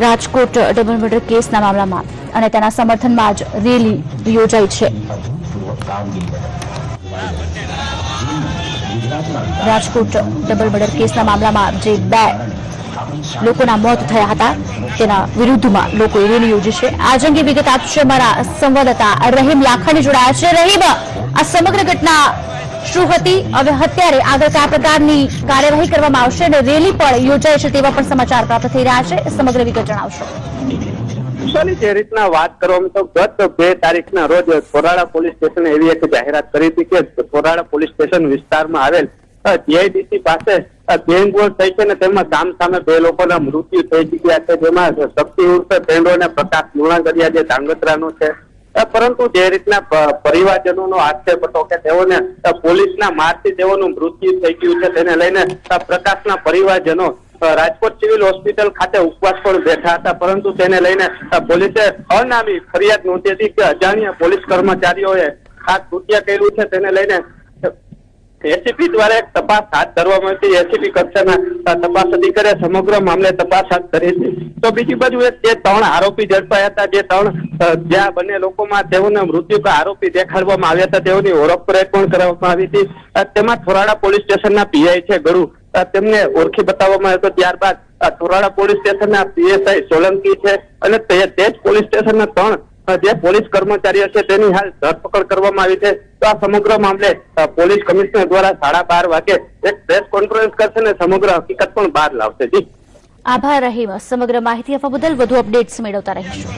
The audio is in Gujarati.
રાજકોટ ડબલ મર્ડર કેસના મામલામાં અને તેના સમર્થનમાં જ રેલી યોજાઈ છે। રાજકોટ ડબલ મર્ડર કેસના મામલામાં જે 2 લોકોના મોત થયા હતા તેના વિરુદ્ધમાં લોકોએ રેલી યોજી છે। આજ અંગે વિગત આપશે અમારા સંવાદદાતા રહીમ લાખાણી જોડાયા છે। રહીમ, આ સમગ્ર ઘટના શું હતી, હવે અત્યારે આગળ કયા પ્રકારની કાર્યવાહી કરવામાં આવશે અને રેલી પણ યોજાય છે તેવા પણ સમાચાર પ્રાપ્ત થઈ રહ્યા છે, સમગ્ર વિગત જણાવશો। જે રીતના વાત કરવામાં તો ગત 2 તારીખના રોજ થોરાળા પોલીસ સ્ટેશને એવી એક જાહેરાત કરી હતી કે થોરાળા પોલીસ સ્ટેશન વિસ્તારમાં આવેલ જીઆઈડીસી પાસે ગેંગ વોર થઈ છે ને તેમાં સામે 2 લોકોના મૃત્યુ થઈ ચૂક્યા છે, જેમાં શક્તિ ઉર્ફે પેંડો અને પ્રકાશ લુણાગરિયા જે ધાંગધ્રાનો છે। પરંતુ જે રીતના પરિવારજનોનો આક્ષેપ હતો કે તેઓને પોલીસના મારથી તેઓનું મૃત્યુ થઈ ગયું છે, તેને લઈને પ્રકાશના પરિવારજનો રાજકોટ સિવિલ હોસ્પિટલ ખાતે ઉપવાસ પણ બેઠા હતા। પરંતુ તેને લઈને પોલીસે અનામી ફરિયાદ નોંધી હતી કે અજાણ્યા પોલીસ કર્મચારીઓએ આ કૃત્ય કર્યું છે। તેને લઈને એસીપી દ્વારા એક તપાસ હાથ ધરવામાં આવી। એસીપી કક્ષાના તપાસ અધિકારીએ સમગ્ર મામલે તપાસ હાથ ધરી હતી। તો બીજી બાજુ જે 3 આરોપી ઝડપાયા હતા, જે 3 જ્યાં બંને લોકોમાં તેઓના મૃત્યુ કે આરોપી દેખાડવામાં આવ્યા હતા, તેઓની ઓળખ પણ કરવામાં આવી હતી। તેમાં થોરાળા પોલીસ સ્ટેશનના પીઆઈ છે ગરુ, તેમને ઓળખી બતાવવામાં આવ્યો। ત્યારબાદ થોરાળા પોલીસ સ્ટેશનના પીએસઆઈ સોલંકી છે અને તે જ પોલીસ સ્ટેશનના 3 જે પોલીસ કર્મચારીઓ છે તેની હાલ ધરપકડ કરવામાં આવી છે। તો આ સમગ્ર મામલે પોલીસ કમિશનર દ્વારા 12:30 વાગે એક પ્રેસ કોન્ફરન્સ કરશે અને સમગ્ર હકીકત પણ બહાર લાવશે। જી આભાર રહીમ, સમગ્ર માહિતી આપવા બદલ। વધુ અપડેટ્સ મેળવતા રહીશું।